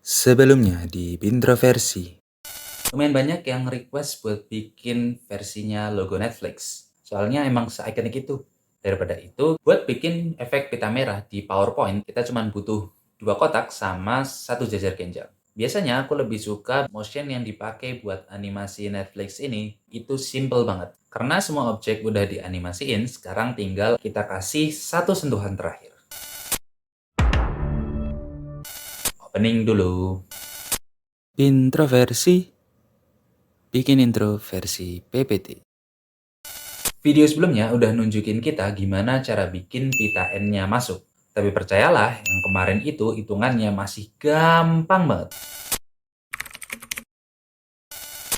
Sebelumnya di Bintroversi. Lumayan banyak yang request buat bikin versinya logo Netflix. Soalnya emang se-ikonik itu. Daripada itu, buat bikin efek pita merah di PowerPoint, kita cuma butuh 2 kotak sama 1 jejer genjang. Biasanya aku lebih suka motion yang dipakai buat animasi Netflix ini, itu simple banget. Karena semua objek udah dianimasiin, sekarang tinggal kita kasih satu sentuhan terakhir. Opening dulu. Bintroversi. Bikin intro versi PPT. Video sebelumnya udah nunjukin kita gimana cara bikin pita N-nya masuk. Tapi percayalah, yang kemarin itu hitungannya masih gampang banget.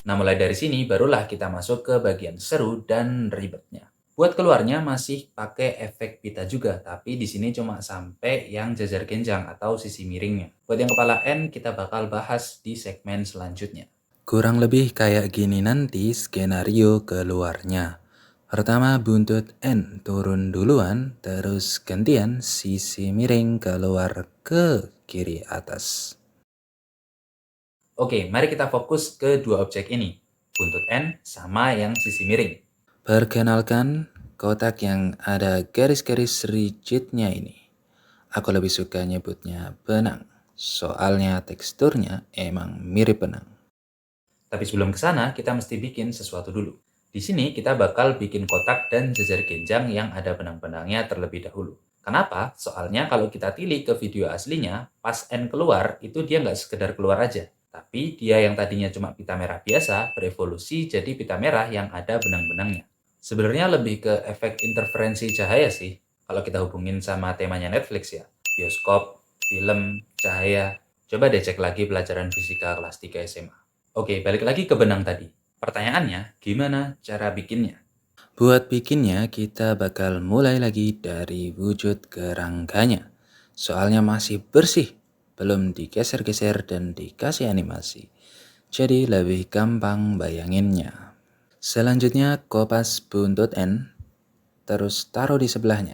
Nah, mulai dari sini barulah kita masuk ke bagian seru dan ribetnya. Buat keluarnya masih pakai efek pita juga, tapi di sini cuma sampai yang jajar genjang atau sisi miringnya. Buat yang kepala N, kita bakal bahas di segmen selanjutnya. Kurang lebih kayak gini nanti skenario keluarnya. Pertama buntut N turun duluan, terus gantian sisi miring keluar ke kiri atas. Oke, mari kita fokus ke dua objek ini. Buntut N sama yang sisi miring. Perkenalkan kotak yang ada garis-garis rigidnya ini. Aku lebih suka nyebutnya benang. Soalnya teksturnya emang mirip benang. Tapi sebelum ke sana, kita mesti bikin sesuatu dulu. Di sini kita bakal bikin kotak dan jejer genjang yang ada benang-benangnya terlebih dahulu. Kenapa? Soalnya kalau kita tilik ke video aslinya, pas N keluar, itu dia nggak sekedar keluar aja. Tapi dia yang tadinya cuma pita merah biasa, berevolusi jadi pita merah yang ada benang-benangnya. Sebenarnya lebih ke efek interferensi cahaya sih, kalau kita hubungin sama temanya Netflix ya. Bioskop, film, cahaya. Coba deh cek lagi pelajaran fisika kelas 3 SMA. Oke, balik lagi ke benang tadi. Pertanyaannya, gimana cara bikinnya? Buat bikinnya, kita bakal mulai lagi dari wujud kerangkanya. Soalnya masih bersih, belum digeser-geser dan dikasih animasi. Jadi lebih gampang bayanginnya. Selanjutnya, kopas buntut N, terus taruh di sebelahnya.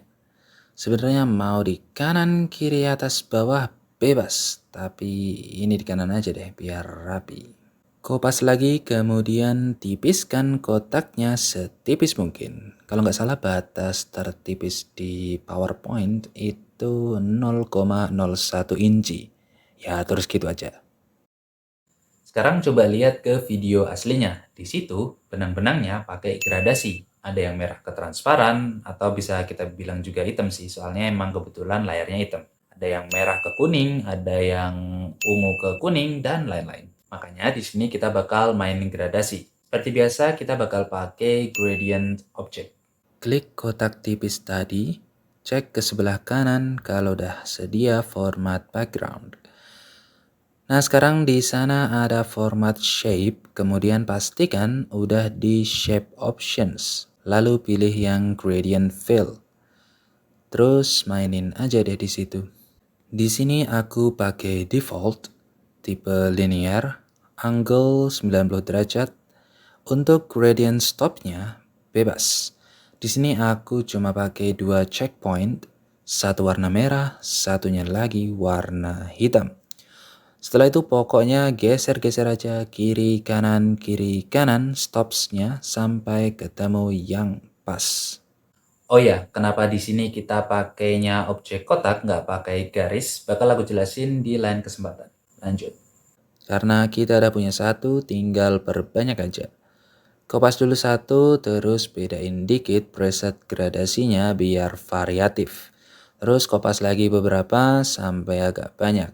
Sebenarnya mau di kanan, kiri, atas, bawah, bebas. Tapi ini di kanan aja deh, biar rapi. Kopas lagi, kemudian tipiskan kotaknya setipis mungkin. Kalau nggak salah batas tertipis di PowerPoint itu 0,01 inci. Ya terus gitu aja. Sekarang coba lihat ke video aslinya. Di situ, benang-benangnya pakai gradasi. Ada yang merah ke transparan, atau bisa kita bilang juga hitam sih, soalnya emang kebetulan layarnya hitam. Ada yang merah ke kuning, ada yang ungu ke kuning, dan lain-lain. Makanya di sini kita bakal mainin gradasi. Seperti biasa, kita bakal pakai gradient object. Klik kotak tipis tadi, cek ke sebelah kanan kalau udah sedia format background. Nah sekarang di sana ada format shape, kemudian pastikan udah di shape options, lalu pilih yang gradient fill. Terus mainin aja deh di situ. Di sini aku pakai default, tipe linear, angle 90 derajat. Untuk gradient stopnya bebas. Di sini aku cuma pakai 2 checkpoint, satu warna merah, satunya lagi warna hitam. Setelah itu pokoknya geser-geser aja kiri kanan stopsnya sampai ketemu yang pas. Oh ya, kenapa di sini kita pakainya objek kotak, nggak pakai garis, bakal aku jelasin di lain kesempatan. Lanjut. Karena kita ada punya satu, tinggal perbanyak aja. Kopas dulu satu, terus bedain dikit preset gradasinya biar variatif. Terus kopas lagi beberapa sampai agak banyak.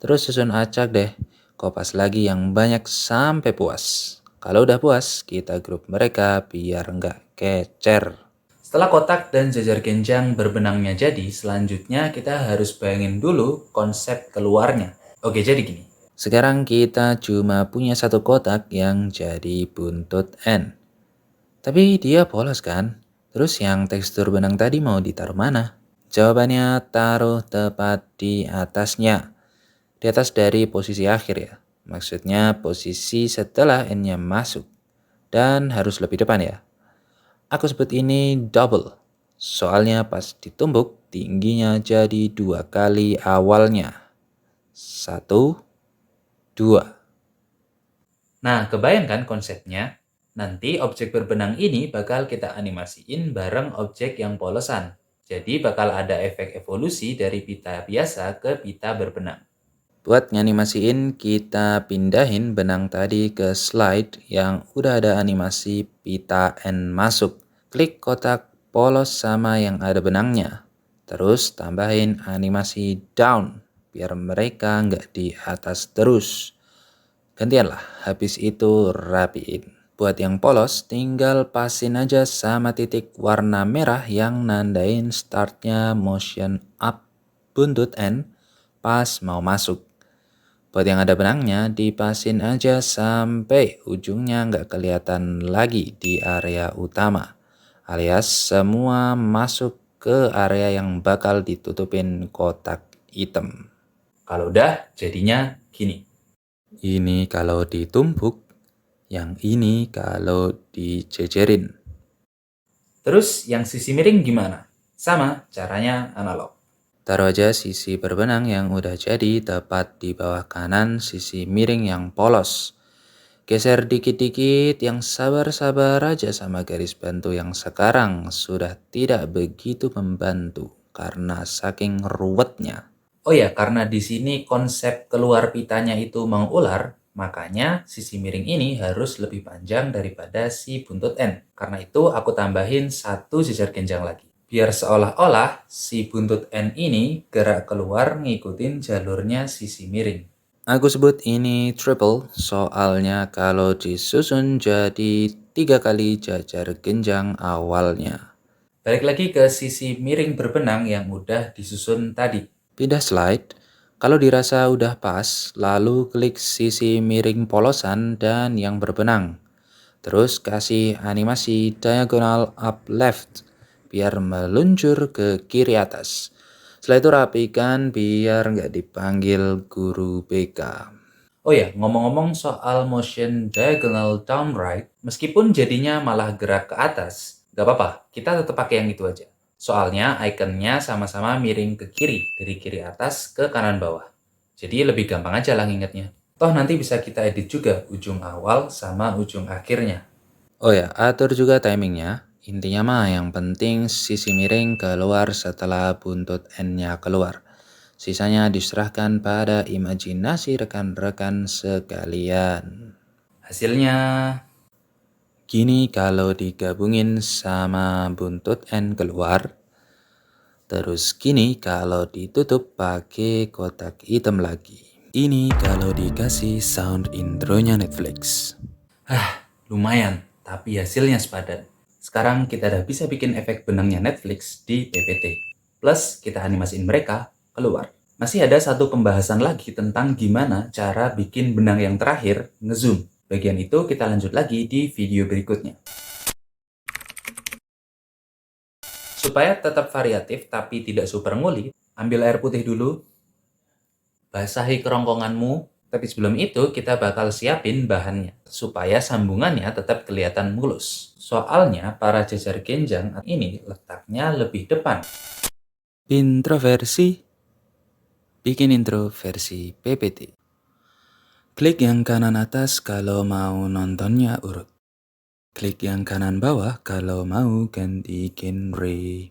Terus susun acak deh, kopas lagi yang banyak sampai puas. Kalau udah puas, kita grup mereka biar nggak kecer. Setelah kotak dan jajar genjang berbenangnya jadi, selanjutnya kita harus bayangin dulu konsep keluarnya. Oke, jadi gini. Sekarang kita cuma punya satu kotak yang jadi buntut N. Tapi dia polos kan? Terus yang tekstur benang tadi mau ditaruh mana? Jawabannya taruh tepat di atasnya. Di atas dari posisi akhir ya. Maksudnya posisi setelah N-nya masuk. Dan harus lebih depan ya. Aku sebut ini double. Soalnya pas ditumbuk tingginya jadi 2 kali awalnya. 1, 2. Nah, kebayangkan konsepnya? Nanti objek berbenang ini bakal kita animasiin bareng objek yang polosan. Jadi bakal ada efek evolusi dari pita biasa ke pita berbenang. Buat nganimasiin, kita pindahin benang tadi ke slide yang udah ada animasi pita N masuk. Klik kotak polos sama yang ada benangnya. Terus tambahin animasi down, biar mereka nggak di atas terus. Gantianlah, habis itu rapiin. Buat yang polos, tinggal pasin aja sama titik warna merah yang nandain startnya motion up buntut N pas mau masuk. Buat yang ada benangnya, dipasin aja sampai ujungnya nggak kelihatan lagi di area utama. Alias semua masuk ke area yang bakal ditutupin kotak hitam. Kalau udah, jadinya gini. Ini kalau ditumpuk, yang ini kalau dijejerin. Terus yang sisi miring gimana? Sama, caranya analog. Taruh aja sisi berbenang yang udah jadi tepat di bawah kanan sisi miring yang polos. Geser dikit-dikit, yang sabar-sabar aja sama garis bantu yang sekarang sudah tidak begitu membantu karena saking ruwetnya. Oh ya, karena di sini konsep keluar pitanya itu mengular, makanya sisi miring ini harus lebih panjang daripada si buntut N. Karena itu aku tambahin satu jejer genjang lagi. Biar seolah-olah si buntut N ini gerak keluar ngikutin jalurnya sisi miring. Aku sebut ini triple soalnya kalau disusun jadi 3 kali jajar genjang awalnya. Balik lagi ke sisi miring berbenang yang udah disusun tadi. Pindah slide, kalau dirasa udah pas, lalu klik sisi miring polosan dan yang berbenang. Terus kasih animasi diagonal up left biar meluncur ke kiri atas. Setelah itu rapikan biar nggak dipanggil guru BK. Oh ya, ngomong-ngomong soal motion diagonal down right, meskipun jadinya malah gerak ke atas, gak apa-apa, kita tetap pakai yang itu aja. Soalnya ikonnya sama-sama miring ke kiri, dari kiri atas ke kanan bawah. Jadi lebih gampang aja lah ngingetnya. Toh nanti bisa kita edit juga ujung awal sama ujung akhirnya. Oh ya, atur juga timingnya. Intinya mah yang penting sisi miring keluar setelah buntut N-nya keluar. Sisanya diserahkan pada imajinasi rekan-rekan sekalian. Hasilnya, Gini kalau digabungin sama buntut N keluar. Terus gini kalau ditutup pakai kotak hitam lagi. Ini kalau dikasih sound intronya Netflix. lumayan, tapi hasilnya sepadan. Sekarang kita udah bisa bikin efek benangnya Netflix di PPT. Plus, kita animasiin mereka keluar. Masih ada satu pembahasan lagi tentang gimana cara bikin benang yang terakhir ngezoom. Bagian itu kita lanjut lagi di video berikutnya. Supaya tetap variatif tapi tidak super ngulik, ambil air putih dulu, basahi kerongkonganmu, tapi sebelum itu kita bakal siapin bahannya, supaya sambungannya tetap kelihatan mulus. Soalnya para jajar genjang ini letaknya lebih depan. Introversi. Bikin intro versi PPT. Klik yang kanan atas kalau mau nontonnya urut. Klik yang kanan bawah kalau mau ganti genre.